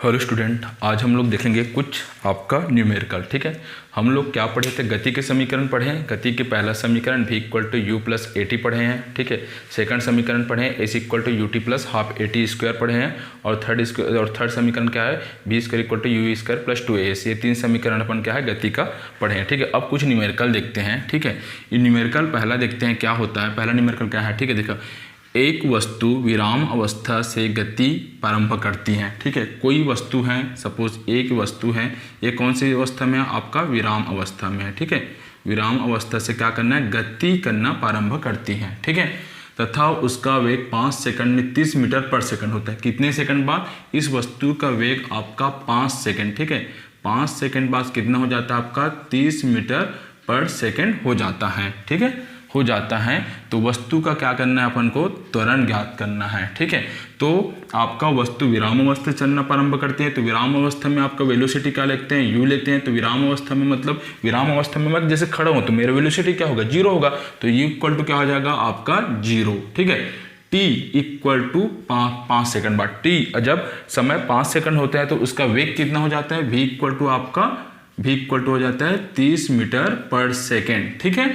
Hello student, आज हम लोग देखेंगे कुछ आपका न्यूमेरिकल। ठीक है, हम लोग क्या पढ़े थे? गति के समीकरण पढ़े हैं। गति के पहला समीकरण v equal to u plus a t पढ़े हैं। ठीक है, सेकंड समीकरण पढ़े हैं s equal to u t plus half a t square पढ़े हैं। और थर्ड समीकरण क्या है? V square equal to u square plus 2as। ये तीन समीकरण अपन क्या है? गति का पढ़े हैं। ठीक है, अब कुछ न्यूमेरिकल देखते हैं। ठीक है, ये न्यूमेरिकल पहला देखते हैं क्या होता है। पहला न्यूमेरिकल क्या है? ठीक है, देखो, एक वस्तु विराम अवस्था से गति प्रारंभ करती है। ठीक है, कोई वस्तु है, सपोज एक वस्तु है, ये कौन सी अवस्था में है? आपका विराम अवस्था में है। ठीक है, विराम अवस्था से क्या करना है? गति करना प्रारंभ करती है। ठीक है, तथा उसका वेग 5 सेकंड में 30 मीटर पर सेकंड होता है। कितने सेकंड बाद? इस वस्तु का वेग आपका 5 सेकंड। ठीक है, 5 सेकंड बाद कितना हो जाता है? आपका 30 मीटर पर सेकंड हो जाता है। ठीक है, हो जाता है। तो वस्तु का क्या करना है? अपन को त्वरण ज्ञात करना है। ठीक है, तो आपका वस्तु विराम अवस्था चलना प्रारंभ करते हैं, तो विराम अवस्था में आपका वेलोसिटी क्या लेते हैं? यू लेते हैं। तो विराम अवस्था में मतलब विराम अवस्था में मैं जैसे खड़ा हूं तो मेरा वेलोसिटी क्या होगा? 0 होगा। तो यू इक्वल टू क्या हो जाएगा? आपका 0। ठीक है, टी इक्वल टू 5 सेकंड बाद। टी जब समय 5 सेकंड होता है तो उसका वेग कितना हो जाता है? वी इक्वल टू आपका हो जाता है 30 मीटर पर सेकेंड। ठीक है,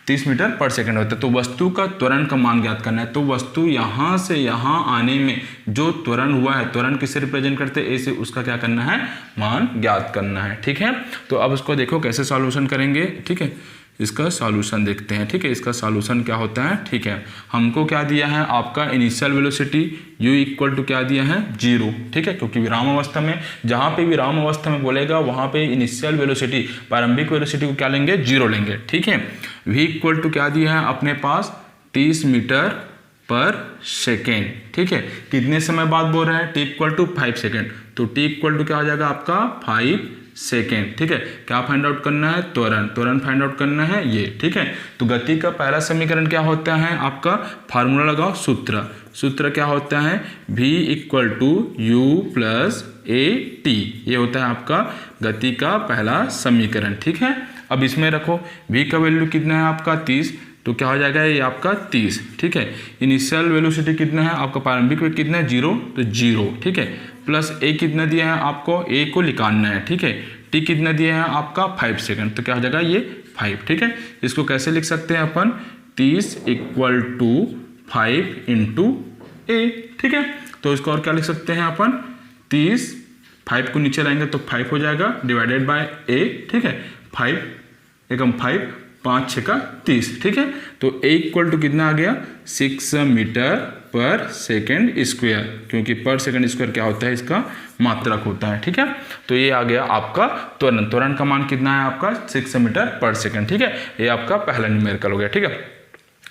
30 मीटर पर सेकंड होता है। तो वस्तु का त्वरण का मान ज्ञात करना है। तो वस्तु यहाँ से यहाँ आने में जो त्वरण हुआ है, त्वरण किससे रिप्रेजेंट करते हैं? ए से। उसका क्या करना है? मान ज्ञात करना है। ठीक है, तो अब इसको देखो कैसे सॉल्यूशन करेंगे। ठीक है, इसका सॉल्यूशन देखते हैं। ठीक है, इसका सॉल्यूशन क्या होता है? ठीक है, हमको क्या दिया है? आपका initial velocity u equal to क्या दिया है? 0। ठीक है, क्योंकि विराम अवस्था में, जहाँ पे विराम अवस्था में बोलेगा वहाँ पे इनिशियल वेलोसिटी, प्रारंभिक वेलोसिटी को क्या लेंगे? 0 लेंगे। ठीक है, v इक्वल टू क्या दिया है अपने पास? 30 मीटर पर सेकेंड। ठीक है, कितने समय बाद बोल रहे हैं? t equal to 5 second. तो t इक्वल टू क्या हो जाएगा आपका? 5 सेकेंड। ठीक है, क्या फाइंड आउट करना है? त्वरण फाइंड आउट करना है ये। ठीक है, तो गति का पहला समीकरण क्या होता है आपका? फार्मूला लगाओ, सूत्र क्या होता है? v equal to u plus a t. ये होता है आपका गति का पहला समीकरण। ठीक है, अब इसमें रखो v का वैल्यू कितना है आपका? 30। तो क्या हो जाएगा? ये आपका 30। ठीक है, इनिशियल वेलोसिटी कितना है आपका? प्रारंभिक वेग कितना है? 0। तो 0। ठीक है, प्लस a कितना दिया है आपको? a को निकालना है। ठीक है, t कितना दिया है आपका? 5 सेकंड। तो क्या हो जाएगा? ये 5। ठीक है, इसको कैसे लिख सकते हैं अपन? 30 इक्वल टू 5 इंटू a। ठीक है, तो इसको और क्या लिख सकते हैं अपन? 30, 5 को नीचे लाएंगे तो 5 हो जाएगा, डिवाइडेड बाय a। ठीक है, 5 एकम 5, 5 6 का 30। ठीक है, तो a इक्वल टू कितना आ गया? 6 मीटर पर सेकेंड स्क्वायर, क्योंकि पर सेकेंड स्क्वायर क्या होता है? इसका मात्रक होता है। ठीक है, तो ये आ गया आपका त्वरण का मान कितना है आपका? 6 मीटर पर सेकेंड। ठीक है, ये आपका पहला न्यूमेरिकल हो गया। ठीक है,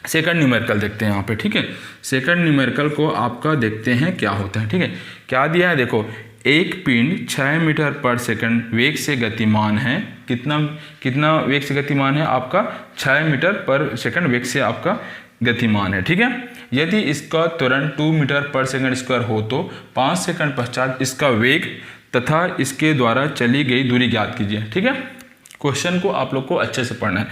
सेकंड न्यूमेरिकल देखते हैं यहाँ पे। ठीक है, सेकंड न्यूमेरिकल को आपका देखते हैं क्या होता है। ठीक है, क्या दिया है? देखो, एक पिंड 6 मीटर पर सेकंड वेग से गतिमान है। कितना वेग से गतिमान है आपका? 6 मीटर पर सेकंड वेग से आपका गतिमान है। ठीक है, यदि इसका त्वरण 2 मीटर पर सेकंड स्क्वायर हो तो 5 सेकंड पश्चात इसका वेग तथा इसके द्वारा चली गई दूरी ज्ञात कीजिए। ठीक है, क्वेश्चन को आप लोग को अच्छे से पढ़ना है।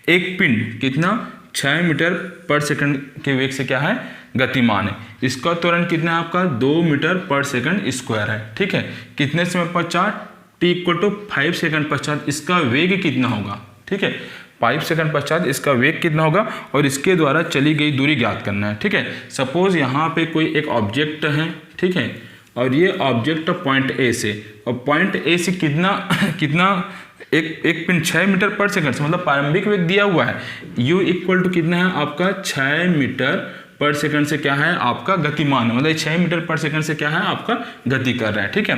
एक पिंड कितना? 6 मीटर पर सेकंड के वेग से क्या है? गतिमान है। इसका त्वरण कितना है आपका? 2 मीटर पर सेकंड स्क्वायर है। ठीक है, कितने समय पश्चात? t इक्वल टू 5 सेकंड पश्चात इसका वेग कितना होगा? ठीक है, 5 सेकंड पश्चात इसका वेग कितना होगा और इसके द्वारा चली गई दूरी ज्ञात करना है। ठीक है, सपोज यहाँ पे कोई एक ऑब्जेक्ट है। ठीक है, और ये ऑब्जेक्ट पॉइंट ए से, और पॉइंट ए से कितना एक पिंड 6 मीटर पर सेकंड से, मतलब प्रारंभिक वेग दिया हुआ है u इक्वल टू कितना है आपका? 6 मीटर पर सेकंड से क्या है आपका? गतिमान है। मतलब 6 मीटर पर सेकंड से क्या है आपका? गति कर रहा है। ठीक है,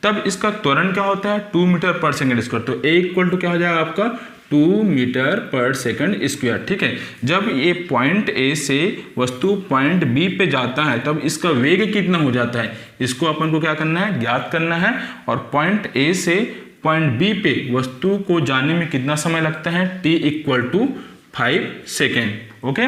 तब इसका त्वरण क्या होता है? 2 मीटर पर सेकंड स्क्वायर। तो a इक्वल टू क्या हो जाएगा आपका? 2 मीटर पर सेकंड स्क्वायर। ठीक है, जब ये पॉइंट ए से वस्तु पॉइंट बी पे जाता है तब इसका वेग कितना हो जाता है? इसको अपन को क्या करना है? ज्ञात करना है। और पॉइंट ए से पॉइंट बी पे वस्तु को जाने में कितना समय लगता है? t equal to 5 second. Okay,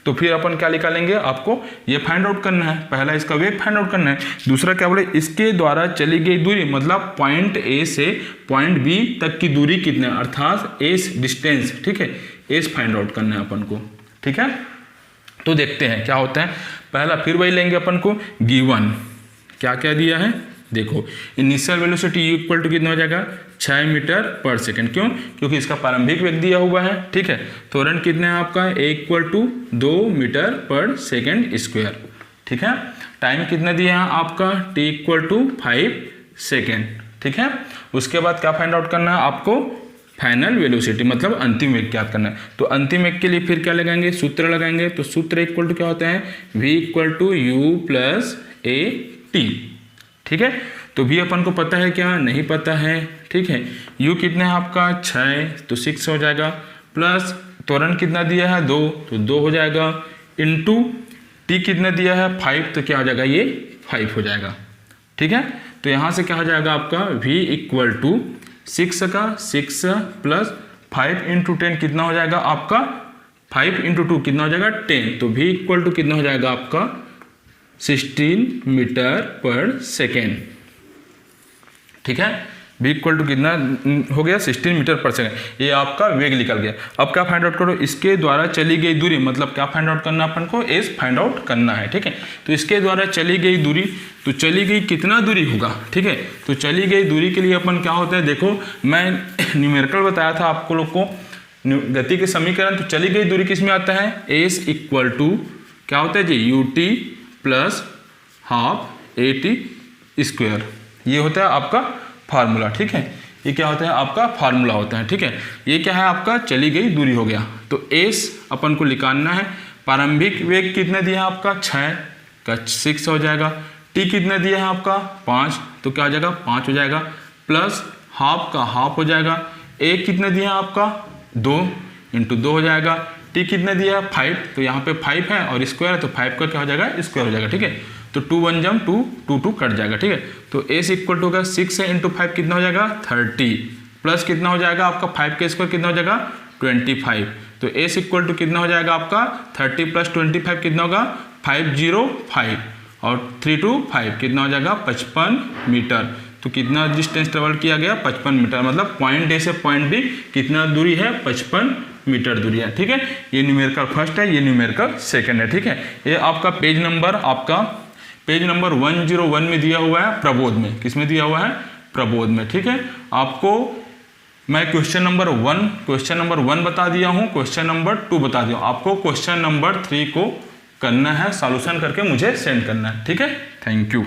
तो फिर अपन क्या निकालेंगे? आपको ये फाइंड आउट करना है। पहला इसका वेग फाइंड आउट करना है, दूसरा क्या बोले? इसके द्वारा चली गई दूरी, मतलब पॉइंट ए से पॉइंट बी तक की दूरी कितने, अर्थात एस डिस्टेंस। ठीक है, एस फाइंड आउट करना है अपन को। ठीक है, तो देखते हैं क्या होता है। पहला फिर वही लेंगे अपन को, गिवन क्या क्या दिया है? देखो initial velocity u equal to कितना हो जाएगा 6 मीटर पर सेकेंड। क्यों? क्योंकि इसका प्रारंभिक वेग दिया हुआ है, ठीक है। त्वरण कितना है आपका a इक्वल टू 2 मीटर पर सेकेंड स्क्वायर, ठीक है। टाइम कितना दिया है आपका t इक्वल टू 5 सेकेंड, ठीक है। उसके बाद क्या फाइंड आउट करना है आपको? फाइनल वेलोसिटी मतलब अंतिम वेग ज्ञात करना है। तो अंतिम वेग के लिए फिर क्या लगाएंगे? सूत्र लगाएंगे। तो सूत्र इक्वल टू क्या होता है? v equal to u plus a t, ठीक है। तो v अपन को पता है क्या? नहीं पता है, ठीक है। u कितना है आपका 6 तो 6 हो जाएगा, प्लस त्वरण कितना दिया है 2 तो 2 हो जाएगा, इंटू t कितना दिया है 5 तो क्या हो जाएगा? ये 5 हो जाएगा, ठीक है। तो यहाँ से क्या हो जाएगा आपका v इक्वल टू 6 का 6 प्लस 5 इंटू 10 कितना हो जाएगा आपका? 5 इंटू 2 कितना हो जाएगा? 10। तो v इक्वल टू कितना हो जाएगा आपका? 16 मीटर पर सेकेंड, ठीक है। v इक्वल टू कितना हो गया? 16 मीटर पर सेकेंड। ये आपका वेग निकल गया। अब क्या फाइंड आउट करो? इसके द्वारा चली गई दूरी, मतलब क्या फाइंड आउट करना अपन को? एस फाइंड आउट करना है, ठीक है। तो इसके द्वारा चली गई दूरी, तो चली गई कितना दूरी होगा, ठीक है। तो चली गई दूरी के लिए अपन क्या होता है? देखो मैं न्यूमेरिकल बताया था आपको लोग को गति के समीकरण। तो चली गई दूरी किस में आता है? एस इक्वल टू क्या होता है जी? U t plus half a t square. ये होता है आपका फार्मूला, ठीक है। ये क्या होता है? आपका फार्मूला होता है, ठीक है। ये क्या है? आपका चली गई दूरी हो गया। तो एस अपन को निकालना है। प्रारंभिक वेग कितना दिया है आपका? 6 का 6 हो जाएगा। टी कितना दिया है आपका? 5 तो क्या हो जाएगा? 5 हो जाएगा, प्लस हाफ का हाफ हो जाएगा। ए कितना दिया है आपका? 2 इंटू 2 हो जाएगा। टी कितना दिया है? 5 तो यहाँ पे 5 है और स्क्वायर है तो 5 का क्या हो जाएगा? स्क्वायर हो जाएगा, ठीक है। तो 2 1 जम 2 2 2 कट जाएगा, ठीक है। तो एस इक्वल टू होगा 6 है इंटू 5 कितना हो जाएगा? 30 प्लस कितना हो जाएगा आपका? 5 का स्क्वायर कितना हो जाएगा? 25। तो एस इक्वल टू कितना हो जाएगा आपका? 30 प्लस 25 कितना होगा? 505 और 3 2 5 कितना हो जाएगा? 55 मीटर। तो कितना डिस्टेंस ट्रेवल किया गया? 55 मीटर। मतलब पॉइंट ए से पॉइंट बी कितना दूरी है? 55 मीटर दूरी है, ठीक है। ये न्यूमेरिकल फर्स्ट है, ये न्यूमेरिकल सेकंड है, ठीक है। ये आपका पेज नंबर 101 में दिया हुआ है, प्रबोध में। किस में दिया हुआ है? प्रबोध में, ठीक है। आपको मैं क्वेश्चन नंबर 1 बता दिया हूँ, क्वेश्चन नंबर 2 बता दिया हूँ। आपको क्वेश्चन नंबर 3 को करना है, सॉल्यूशन करके मुझे सेंड करना है, ठीक है। Thank you.